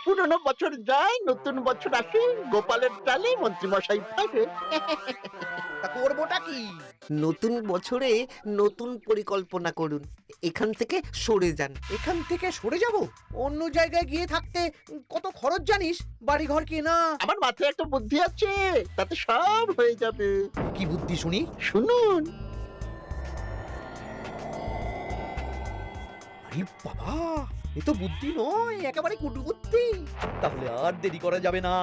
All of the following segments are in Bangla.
পুরনো বছর যায়, নতুন বছর আসে, গোপালের টালে মন্ত্রীমশাই ফেরে। তা করবোটা কি? নতুন বছরে নতুন পরিকল্পনা করুন, এখান থেকে সরে যান। এখান থেকে সরে যাব? অন্য জায়গায় গিয়ে থাকতে কত খরচ জানিস? বাড়িঘর কেনা। আমার মাথায় একটা বুদ্ধি আছে, তাতে সব হয়ে যাবে। কি বুদ্ধি শুনি? শুনুন। আরে বাবা, এ তো বুদ্ধি নয়, একেবারে কুটু বুদ্ধি। তাহলে আর দেরি করা যাবে না,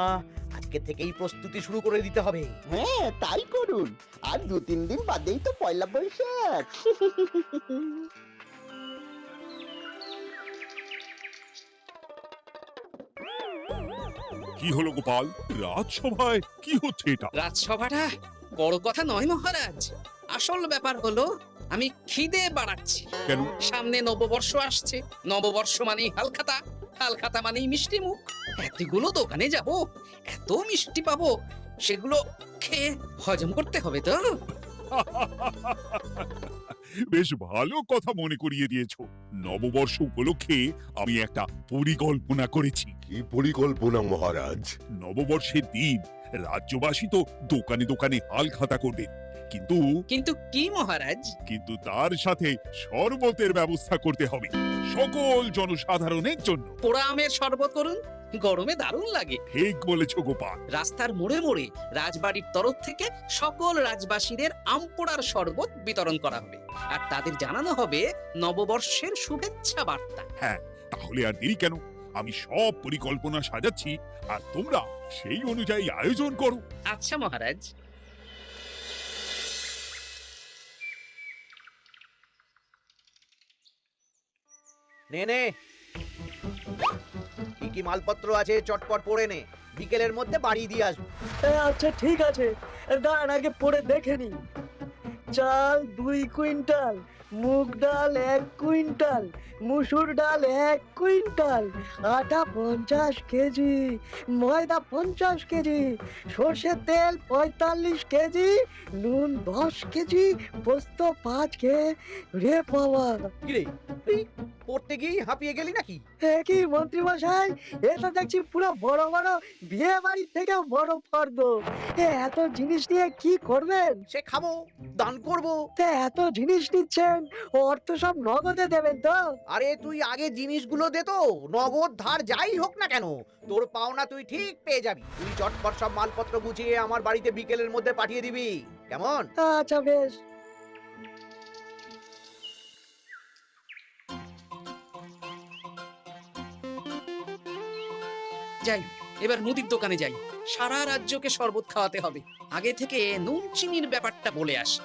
আজকে থেকেই প্রস্তুতি শুরু করে দিতে হবে। হ্যাঁ, তাই করুন। আর 2-3 দিন বাদেই তো পয়লা বৈশাখ। কি হলো গোপাল, রাজসভায় কি হচ্ছে এটা? রাজসভাটা বড় কথা নয় মহারাজ, আসল ব্যাপার হলো আমি খিদে বাড়াচ্ছি। কেন? সামনে নববর্ষ আসছে, নববর্ষ মানেই হালখাতা, হালখাতা মানেই মিষ্টি মুখ। এতগুলো দোকানে যাব, এত মিষ্টি পাবো, সেগুলো খেয়ে হজম করতে হবে তো। বেশ ভালো কথা মনে করিয়ে দিয়েছো। নববর্ষ উপলক্ষে আমি একটা পরিকল্পনা করেছি। কি পরিকল্পনা মহারাজ? নববর্ষের দিন রাজ্যবাসী তো দোকানে দোকানে হালখাতা করবে, কিন্তু কিন্তু কি মহারাজ? কিন্তু তার সাথে শরবতের ব্যবস্থা করতে হবে সকল জনসাধারণের জন্য। পোড়া আমের শরবত করুন, গরমে দারুণ লাগে। ঠিক বলেছো গোপাল। রাস্তার মোড়ে মোড়ে রাজবাড়ির তরফ থেকে সকল রাজবাসীদের আম পোড়ার শরবত বিতরণ করা হবে, আর তাদের জানানো হবে নববর্ষের শুভেচ্ছা বার্তা। হ্যাঁ, তাহলে আর দেরি কেন? আমি সব পরিকল্পনা সাজাচ্ছি, আর তোমরা সেই অনুযায়ী আয়োজন করো। আচ্ছা মহারাজ। নে নে, কি কি মালপত্র আছে চটপট পড়ে নে, বিকেলের মধ্যে বাড়ি দিয়ে আসবো। আচ্ছা ঠিক আছে, দাঁড়ান আগে পড়ে দেখে নি। চাল 2 কুইন্টাল, মুগ ডাল 1 কুইন্টাল, মুসুর ডাল 1 কুইন্টাল, আটা 50 কেজি, ময়দা 50 কেজি, সর্ষের তেল 45 কেজি, নুন 10 কেজি, পোস্ত 5 রে বাবা। কিরে, এই পড়তে গিয়ে হাঁপিয়ে গেলি নাকি? কি মন্ত্রী মশাই, এটা দেখছি পুরো বড় বড় বিয়ে বাড়ির থেকেও বড় ফর্দ। এত জিনিস নিয়ে কি করবেন? সে খাবো, দান করব। এত জিনিস নিচ্ছেন, অর্থ সব নগদে দেবেন তো? আরে তুই আগে জিনিসগুলো দে তো, নগদ ধার যাই হোক না কেন, তোর পাওনা তুই ঠিক পেয়ে যাবি। তুই চটপট সব মালপত্র গুছিয়ে আমার বাড়িতে বিকেলের মধ্যে পাঠিয়ে দিবি, কেমন? আচ্ছা বেশ। যাই, এবার মুদির দোকানে যাই, সারা রাজ্যকে শরবত খাওয়াতে হবে। আগে থেকে নুন চিনির ব্যাপারটা বলে আসি।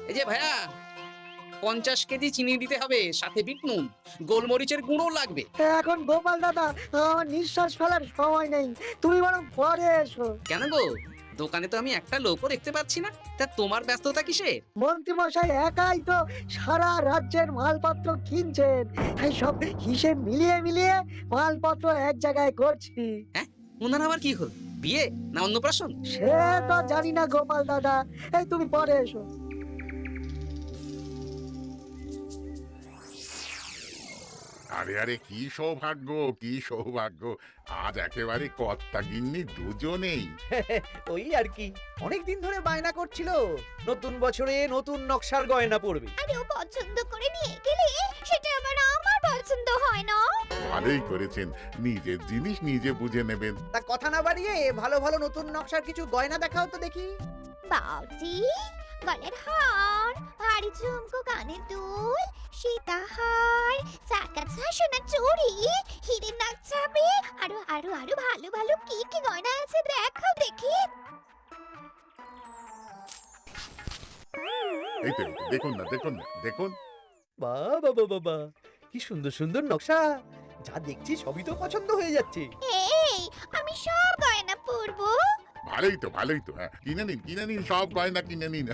এই যে ভাইয়া, 50 কেজি চিনি দিতে হবে, সাথে বিট নুন, গোলমরিচের গুঁড়ো লাগবে। এখন গোপাল দাদা, আমার নিঃশ্বাস ফেলার সময় নেই, তুমি বরং পরে এসো। কেন গো, দোকানে তো আমি একটা লোকও দেখতে পাচ্ছি না, তা তোমার ব্যস্ততা কিসে? মন্ত্রী মশাই একাই তো সারা রাজ্যের মালপত্র কিনছেন, তাই সব হিসেব মিলিয়ে মিলিয়ে মালপত্র এক জায়গায় করছি। হ্যাঁ, ওনার আবার কি হল, বিয়ে না অন্নপ্রাশন? সে তো জানি না গোপাল দাদা, এই তুমি পরে এসো। আরে আরে, কি সৌভাগ্য, কি সৌভাগ্য! আজ একেবারে কর্তা গিন্নি দুজনেই। ওই আর কি, অনেকদিন ধরে বায়না করছিল নতুন বছরে নতুন নকশার গয়না পরবে। আরে ও পছন্দ করে নিয়ে গেলে সেটা আবার আমার পছন্দ হয় না। ভালোই করেছেন, নিজের জিনিস নিজে বুঝে নেবেন। তা কথা না বাড়িয়ে ভালো ভালো নতুন নকশার কিছু গয়না দেখাও তো দেখি। বাউজি, গলার হার, ভারী ঝুমকো, কানের দুল, সীতাহার, চাকাছা সোনার চুড়ি, হিরের নাক চাপে, আরো আরো আরো ভালো ভালো কি কি গয়না আছে দেখাও দেখি। এই তো, দেখুন না, দেখুন না, দেখুন। বাবা বাবা, কি সুন্দর সুন্দর নকশা, যা দেখছি সবই তো পছন্দ হয়ে যাচ্ছে। এই, আমি সব গয়না পরবো। ভালোই তো, ভালোই তো। হ্যাঁ, কিনে নিন, সব গয়না কিনে নিন।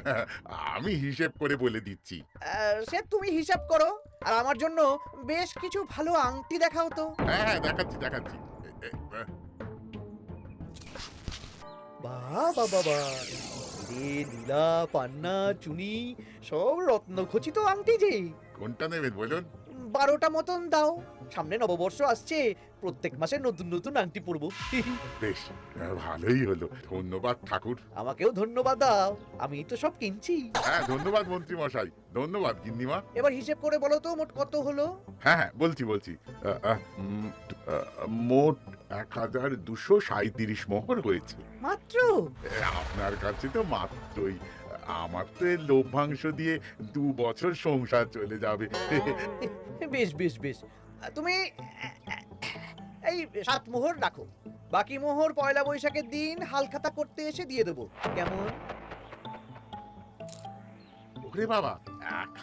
আমি হিসেব করে বলে দিচ্ছি। সে তুমি হিসাব করো, আর আমার জন্য বেশ কিছু ভালো আংটি দেখাও তো। হ্যাঁ হ্যাঁ, দেখাচ্ছি দেখাচ্ছি। বাবা বাবা, আরে নীলা, পান্না, চুনি সব রত্নখচিত আংটি যে। কোনটা নেবেন বলুন? 12টা মতন দাও। সামনে নববর্ষ আসছে, প্রত্যেক মাসে নতুন নতুন আংটি পরবো। বেশ, ভালোই হলো। ধন্যবাদ ঠাকুর। আমাকেও ধন্যবাদ দাও, আমি তো সব কিনছি। হ্যাঁ, ধন্যবাদ মন্ত্রী মশাই। ধন্যবাদ গিন্নিমা। এবার হিসেব করে বলো তো মোট কত হলো? হ্যাঁ হ্যাঁ, বলছি। মোট 1237 মোহর হয়েছে। মাত্র? আপনার কাছে তো মাত্রই। আমার তো এর লভ্যাংশ দিয়ে 2 বছর সংসার চলে যাবে। বেশ বেশ বেশ, তুমি এই 7 মোহর রাখো। বাকি মোহর পয়লা বৈশাখের দিন হালখাতা করতে এসে দিয়ে দেবো, কেমন? ওরে বাবা,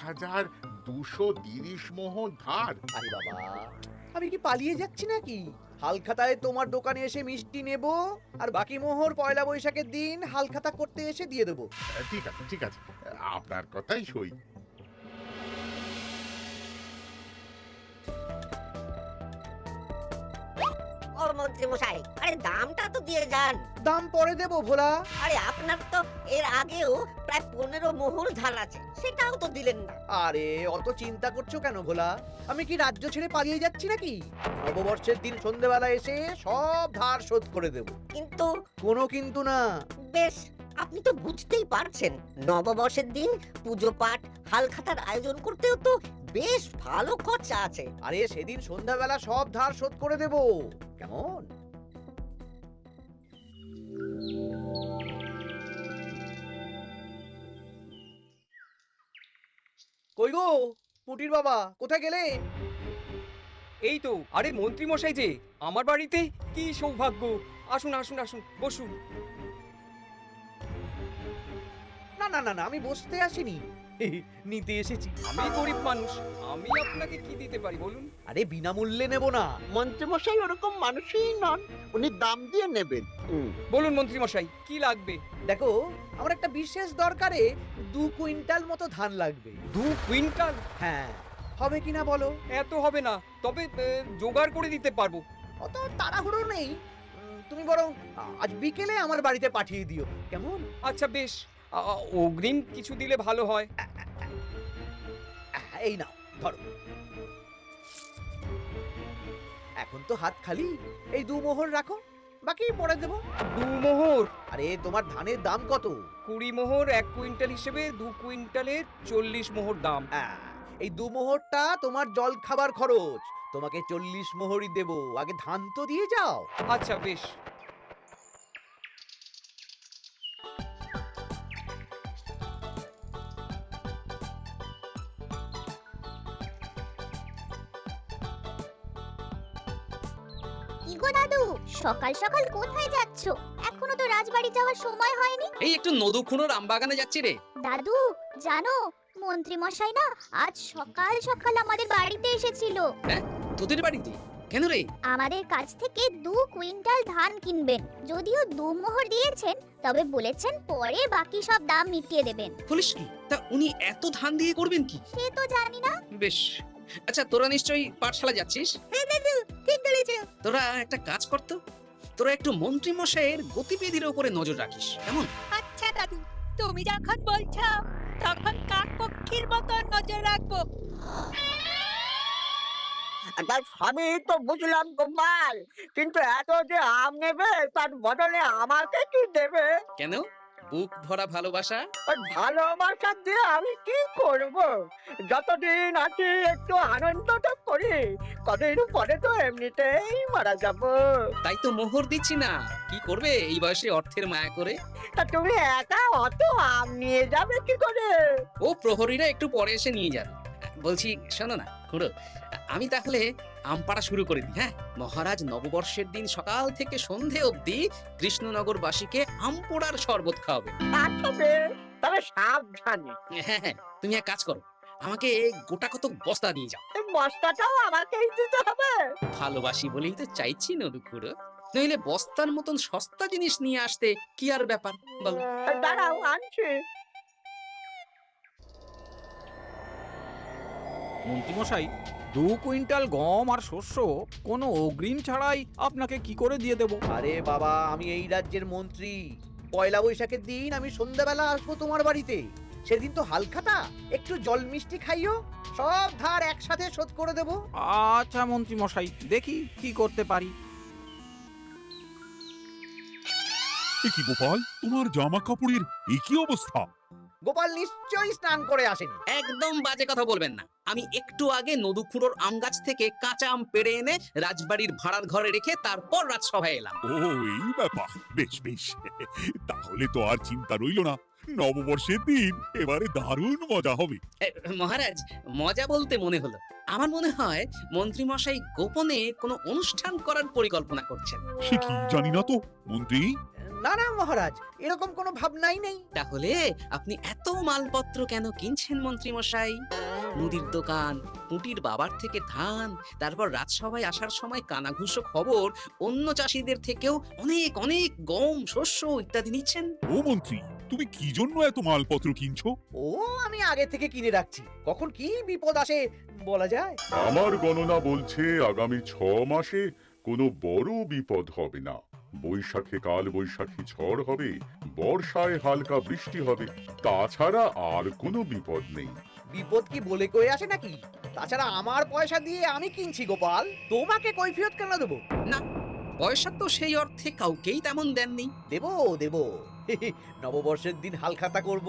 1230 মোহর ধার। আরে বাবা, আমি কি পালিয়ে যাচ্ছি নাকি? হালখাতায় তোমার দোকানে এসে মিষ্টি নেব, আর বাকি মোহর পয়লা বৈশাখের দিন হালখাতা করতে এসে দিয়ে দেবো। ঠিক আছে, আপনার কথাই সই। ও মন্ত্রী মশাই, আরে দামটা তো দিয়ে যান। দাম পরে দেবো ভোলা। আরে আপনার তো এর আগেও প্রায় 15 মোহর ধার আছে, সেটাও তো দিলেন না। আরে অত চিন্তা করছো কেন ভোলা? আমি কি রাজ্য ছেড়ে পালিয়ে যাচ্ছি নাকি? নববর্ষের দিন সন্ধ্যেবেলা এসে সব ধার শোধ করে দেবো। কিন্তু কোনো কিন্তু না। বেশ, আপনি তো বুঝতেই পারছেন, নববর্ষের দিন পুজো পাঠ হালখাতার আয়োজন করতেও তো বেশ ভালো খরচা আছে। আরে সেদিন সন্ধ্যাবেলা সব ধার শোধ করে দেবো, কেমন? কই গো পুটির বাবা, কোথায় গেলে? এই তো, আরে মন্ত্রী মশাই যে আমার বাড়িতে, কি সৌভাগ্য! আসুন আসুন আসুন, বসুন। না না না না, আমি বসতে আসিনি, নিতে এসেছি। আমি গরিব মানুষ, আমি আপনাকে কি দিতে পারি বলুন? আরে বিনামূল্যে নেব না। মন্ত্রীমশাই ওরকম মানুষই নন, উনি দাম দিয়ে নেবেন। বলুন মন্ত্রী মশাই, কি লাগবে? দেখো, আমার একটা বিশেষ দরকারে 2 কুইন্টাল মতো ধান লাগবে। 2 কুইন্টাল? হ্যাঁ, হবে কিনা বলো? এত হবে না, তবে জোগাড় করে দিতে পারবো। অত তাড়াহুড়ো নেই, তুমি বরং আজ বিকেলে আমার বাড়িতে পাঠিয়ে দিও, কেমন? আচ্ছা বেশ, অগ্রিম কিছু দিলে ভালো হয়। এই নাও, ধরো। এখন তো হাত খালি, এই 2 মোহর রাখো, বাকি পরে দেবো। 2 মোহর? আরে তোমার ধানের দাম কত? 20 মোহর 1 কুইন্টাল হিসেবে 2 কুইন্টালের 40 মোহর দাম। এই 2 মোহরটা তোমার জল খাবার খরচ, তোমাকে 40 মোহরই দেবো। আগে ধান তো দিয়ে যাও। আচ্ছা বেশ। কি গো দাদু, সকাল সকাল কোথায় যাচ্ছ? এখনো তো রাজবাড়ি যাওয়ার সময় হয়নি। এই একটু নদুখুনোর আমবাগানে যাচ্ছি রে। দাদু জানো, মন্ত্রী মশাই না আজ সকাল সকাল আমাদের বাড়িতে এসেছিল। হ্যাঁ, তোদের বাড়িতে কেন রে? আমাদের কাছ থেকে 2 কুইন্টাল ধান কিনবেন। যদিও 2 মোহর দিয়েছেন, তবে বলেছেন পরে বাকি সব দাম মিটিয়ে দেবেন। বলিস কি? তা উনি এত ধান দিয়ে করবেন কি? সে তো জানি না। বেশ, আচ্ছা তোরা নিশ্চয়ই পাঠশালা যাচ্ছিস। হ্যাঁ দাদু, ঠিক বলেছো। তোরা একটা কাজ করতো, তোরা একটু মন্ত্রী মশাইয়ের গতিবিধির উপরে নজর রাখিস, কেমন? আচ্ছা দাদু, তুমি যখন বলছো তখন কাকপক্ষীর মতো নজর রাখবো। তার সবই তো বুঝলাম গোপাল, কিন্তু এত যে আম নেবে তার বদলে আমাকে কি দেবে? কেন? বুক ভরা ভালোবাসা। ওই ভালোবাসা দিয়ে আমি কি করব? যতদিন আছি একটু আনন্দ তো করি, কদিন পরে তো এমনিতেই মারা যাব। তাই তো মোহর দিচ্ছি না। কি করবে এই বয়সে অর্থের মায়া করে? তা তুমি একা অত আম নিয়ে যাবে কি করে? ও প্রহরীরা একটু পরে এসে নিয়ে যাবে। বলছি শোনো না খুড়ো, আমি তাহলে আম পাড়া শুরু করে দিই। হ্যাঁ, মহারাজ নববর্ষের দিন সকাল থেকে সন্ধে অবধি কৃষ্ণনগরবাসীকে আম পোড়ার শরবত খাওয়াবে। তবে সাবধানে। হ্যাঁ হ্যাঁ, তুমি এক কাজ করো, আমাকে গোটা কত বস্তা দিয়ে যাও। এই বস্তাটাও আমাকেই দিতে হবে? ভালোবাসি বলেই তো চাইছি নদু খুড়ো, নইলে বস্তার মতন সস্তা জিনিস নিয়ে আসতে কি আর ব্যাপার বলো? দাঁড়াও, আনছি। মন্ত্রীমশাই, 2 কুইন্টাল গম আর শস্য কোনো অগ্রিম ছাড়াই আপনাকে কি করে দিয়ে দেব? আরে বাবা, আমি এই রাজ্যের মন্ত্রী, পয়লা বৈশাখের দিন আমি সন্ধ্যাবেলা আসবো তোমার বাড়িতে। সেদিন তো হালখাতা, একটু জল মিষ্টি খাইও, সব ধার একসাথে শোধ করে দেবো। আচ্ছা মন্ত্রী মশাই, দেখি কি করতে পারি। এ কি গোপাল, তোমার জামা কাপড়ের একই অবস্থা? গোপাল নিশ্চয়ই স্নান করে আসেনি। একদম বাজে কথা বলবেন না। আমি একটু আগে নদুখুড়োর আম গাছ থেকে কাঁচা আম পেড়ে এনে রাজবাড়ির ভাড়ার ঘরে রেখে তারপর রাজসভায় এলাম। ও এই ব্যাপার, বেশ বেশ। তাহলে তো আর চিন্তা রইল না, নববর্ষের দিন এবারে দারুণ মজা হবে। মহারাজ, মজা বলতে মনে হলো, আমার মনে হয় মন্ত্রী মশাই গোপনে কোনো অনুষ্ঠান করার পরিকল্পনা করছেন। সে কি জানি না তো মন্ত্রী। না না মহারাজ, এরকম কোনো ভাবনাই নেই। তাহলে আপনি এত মালপত্র কেন কিনছেন মন্ত্রী মশাই? মুদির দোকান, পুঁটির বাবার থেকে ধান, তারপর রাজসভায় আসার সময় কানাঘুষো খবর অন্য চাষিদের থেকেও অনেক অনেক গম, শস্য ইত্যাদি নিচ্ছেন। ও মন্ত্রী, তুমি কি জন্য এত মালপত্র কিনছো? ও আমি আগে থেকে কিনে রাখছি, কখন কি বিপদ আসে বলা যায়। আমার গণনা বলছে আগামী 6 মাসে কোনো বড় বিপদ হবে না। বৈশাখে কাল বৈশাখী ঝড় হবে, বর্ষায় হালকা বৃষ্টি হবে, তাছাড়া আর কোনো বিপদ নেই। বিপদ কি বলে কয়ে আসে নাকি? তাছাড়া আমার পয়সা দিয়ে আমি কিনছি গোপাল, তোমাকে কৈফিয়ত কেন দেবো? না, পয়সা তো সেই অর্থে কাউকেই তেমন দেননি। দেবো দেবো, নববর্ষের দিন হালখাতা করব,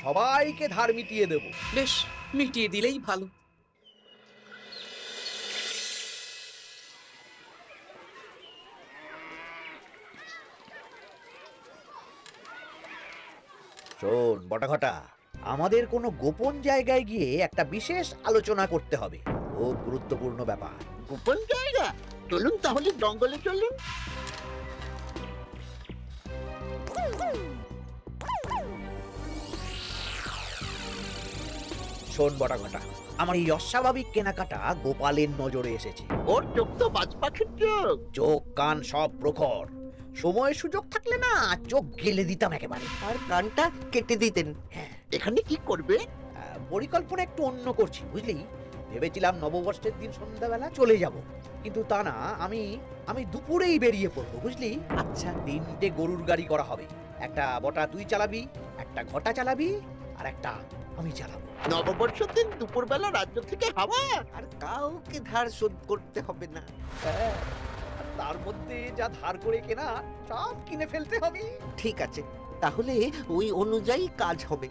সবাইকে ধার মিটিয়ে দেবো। বেশ, মিটিয়ে দিলেই ভালো। শোন বটাঘটা, আমাদের কোনো গোপন জায়গায় গিয়ে একটা বিশেষ আলোচনা করতে হবে, খুব গুরুত্বপূর্ণ ব্যাপার। গোপন জায়গা? চলুন তাহলে জঙ্গলে চলুন। শোন বটাঘটা, আমার এই অস্বাভাবিক কেনাকাটা গোপালের নজরে এসেছে। ওর চোখ তো বাজ পাখির চোখ। চোখ কান সব প্রখর, সময় সুযোগ থাকলে না চোখ গেলে দিতাম একেবারে। আর কানটা কেটে দিতেন। এখানে কি করবে? পরিকল্পনা একটু অন্য করছি বুঝলি। ভেবেছিলাম নববর্ষের দিন সন্ধ্যাবেলা চলে যাব, কিন্তু তা না, আমি দুপুরেই বেরিয়ে পড়বো বুঝলি। আচ্ছা, 3টে গরুর গাড়ি করা হবে, একটা বটা তুই চালাবি, একটা ঘটা চালাবি, আর একটা আমি চালাবো। নববর্ষের দিন দুপুরবেলা রাজ্য থেকে হাওয়া। আর কাউকে ধার শোধ করতে হবে না। হ্যাঁ, আর তার মধ্যে যা ধার করে কেনা সব কিনে ফেলতে হবে। ঠিক আছে, তাহলে ওই অনুযায়ী কাজ হবে।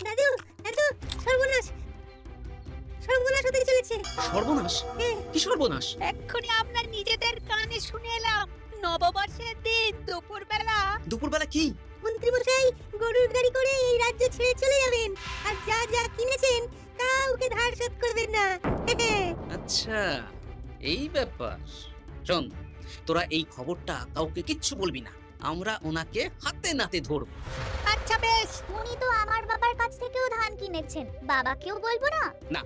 দাদু দাদু, সর্বনাশ সর্বনাশ হতে চলেছে। সর্বনাশ? কি সর্বনাশ? এক্ষুনি আপনার নিজেদের কানে শুনে এলাম, নববর্ষের দিন দুপুরবেলা। দুপুরবেলা কি? মন্ত্রী মশাই গরুর গাড়ি করে এই রাজ্য ছেড়ে চলে যাবেন, আর যা যা কিনেছেন কাউকে ধার শোধ করবেন না। আচ্ছা, এই ব্যাপার। শোন, তোরা এই খবরটা কাউকে কিচ্ছু বলবি না, আমরা ওনাকে হাতে নাতে ধরব। আচ্ছা বেশ। উনি তো আমার বাবার কাছ থেকেও ধান কিনেছেন, বাবাকেও বলবো না? না,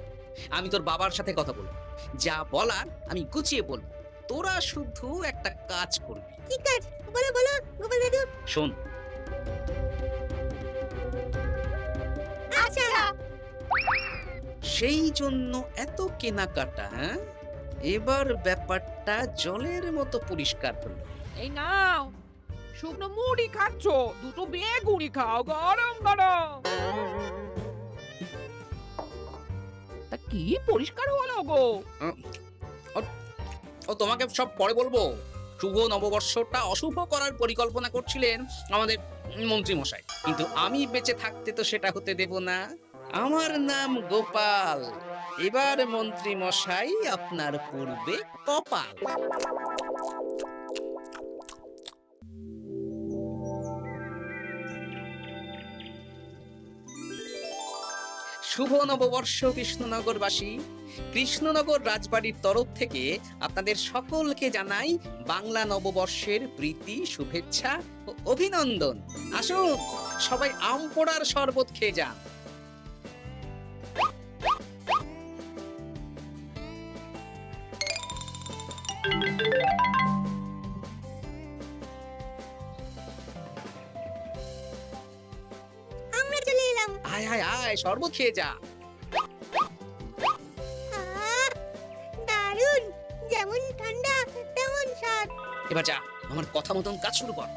আমি তোর বাবার সাথে কথা বলবো, যা বলার আমি গুছিয়ে বলবো। তোরা শুধু একটা কাজ করবি। কি কাজ? বলো বলো গোপাল দাদু। শোন, আচ্ছা। সেই জন্য এত কেনাকাটা, হ্যাঁ? এবার ব্যাপারটা জলের মতো পরিষ্কার হলো। এই নাও, শুকনো মুড়ি খাচ্ছো, দুটো বেগুনি খাও গরম গরম। তা কি পরিষ্কার হলো গো? ও তোমাকে সব পরে বলবো। শুভ নববর্ষটা অশুভ করার পরিকল্পনা করছিলেন আমাদের মন্ত্রী মশাই, কিন্তু আমি বেঁচে থাকতে তো সেটা হতে দেব না। আমার নাম গোপাল, এবার মন্ত্রী মশাই আপনার পূর্বে কপাল। শুভ নববর্ষ কৃষ্ণনগরবাসী। কৃষ্ণনগর রাজবাড়ির তরফ থেকে আপনাদের সকলকে জানাই বাংলা নববর্ষের প্রীতি, শুভেচ্ছা ও অভিনন্দন। আসুন সবাই আম পোড়ার শরবত খেয়ে যান। আমরা চলে এলাম। আয় আয় আয়, শরবত খেয়ে যা। ঠান্ডা তেমন স্বাদ। এবার যা, আমার কথা মতন কাজ শুরু কর।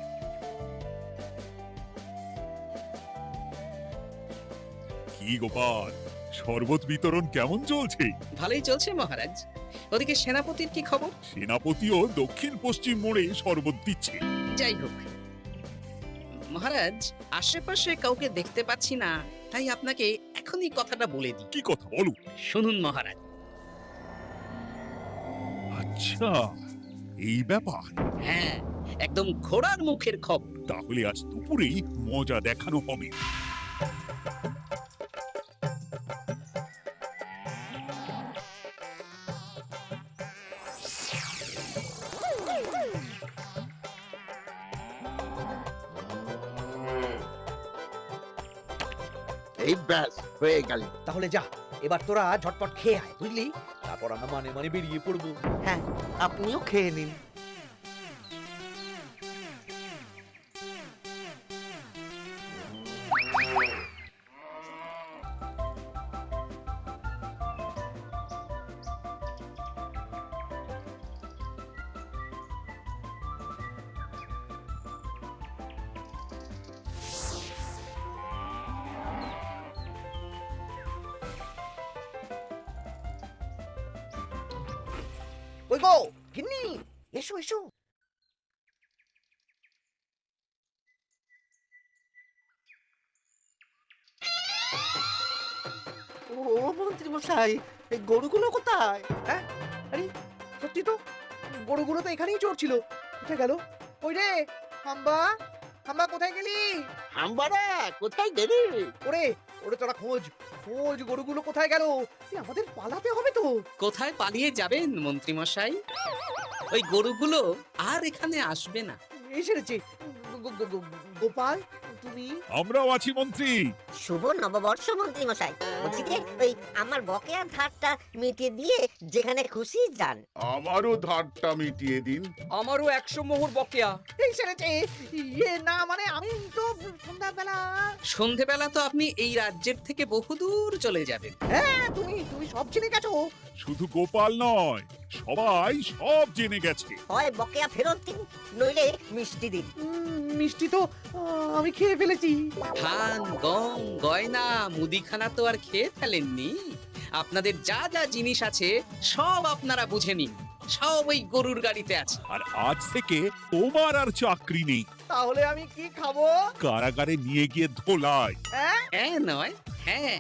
কি গোপাল, শরবত বিতরণ কেমন চলছে? ভালোই চলছে মহারাজ। ওদিকে সেনাপতির কি খবর? সেনাপতিও দক্ষিণ পশ্চিম মোড়ে শরবত দিচ্ছে। যাই হোক মহারাজ, আশেপাশে কাউকে দেখতে পাচ্ছি না, তাই আপনাকে এখনই কথাটা বলে দিই। কি কথা বলো? শুনুন মহারাজ। আচ্ছা, এই ব্যাপার। হ্যাঁ, একদম ঘোড়ার মুখের খবর। তাহলে আজ দুপুরেই মজা দেখানো হবে। এই ব্যাস হয়ে গেল। তাহলে যা, এবার তোরা ঝটপট খেয়ে আয়, বুঝলি? তারপর আমরা মানে মানে বেরিয়ে পড়বো। হ্যাঁ, আপনিও খেয়ে নিন। ওই গো গিন্নি, এসো এসো। ও মন্ত্রী মশাই, এই গরুগুলো কোথায়? হ্যাঁ, আরে সত্যি তো, গরুগুলো তো এখানেই চড়ছিল। কোথায় গেল? ওই রে হাম্বা, হাম্বা কোথায় গেলি? হাম্বারা কোথায় গেলি? ওরে ওরে, তোরা খোঁজ খোঁজ, গরুগুলো কোথায় গেল? আমাদের পালাতে হবে তো। কোথায় পালিয়ে যাবেন মন্ত্রী মশাই? ওই গরুগুলো আর এখানে আসবে না। এই সেরেছে। গোপাল, তুমি? আমরাও আছি মন্ত্রী। শুভ নববর্ষ মন্ত্রী মশাই। বলছি যে ওই আমার বকেয়ার ধারটা মিটিয়ে দিয়ে যেখানে খুশি যান। আমারও ধারটা মিটিয়ে দিন। আমারও 100 মোহর বকেয়া। এই সেরেছে। ইয়ে না, মানে আমি তো সন্ধ্যাবেলা। সন্ধেবেলা তো আপনি এই রাজ্যের থেকে বহুদূর চলে যাবেন। হ্যাঁ, তুমি তুমি সব জেনে গেছো। শুধু গোপাল নয়, সবাই সব জেনে গেছে। হয় বকেয়া ফেরত দিন, নইলে মিষ্টি দিন। মিষ্টি তো আমি খেয়ে ফেলেছি। ধান, গম, গয়না, মুদিখানা তো আর খেয়ে ফেলেননি। আপনাদের যা যা জিনিস আছে সব আপনারা বুঝে নিন। সব ওই গরুর গাড়িতে আছে। আর আজ থেকে তোমার আর চাকরি নেই। তাহলে আমি কি খাবো? কারাগারে নিয়ে গিয়ে ধোলাই। হ্যাঁ নয়, হ্যাঁ।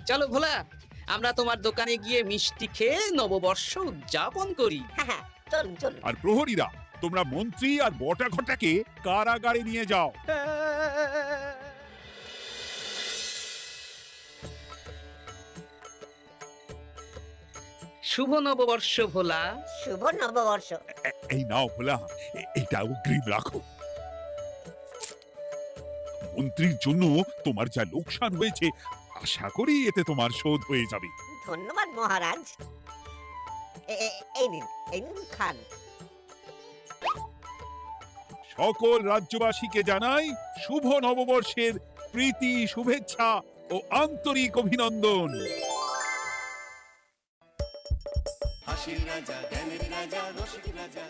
চলো ভোলা, আমরা তোমার দোকানে গিয়ে মিষ্টি খেয়ে নববর্ষ উদযাপন করি। হ্যাঁ, চলুন চলুন। আর প্রহরীরা, তোমরা মন্ত্রী আর বটা ঘটাকে কারাগারে নিয়ে যাও। শুভ নববর্ষ ভোলা। শুভ নববর্ষ। এই নাও ভোলা, এটা অগ্রিম রাখো। মন্ত্রীর জন্য তোমার যা লোকসান হয়েছে, আশা করি এতে তোমার শোধ হয়ে যাবে। ধন্যবাদ মহারাজ। এই নিন, এই নিন, খান। সকল রাজ্যবাসীকে জানাই শুভ নববর্ষের প্রীতি, শুভেচ্ছা ও আন্তরিক অভিনন্দন। হাসির রাজা, জ্ঞানের রাজা, রসিক রাজা।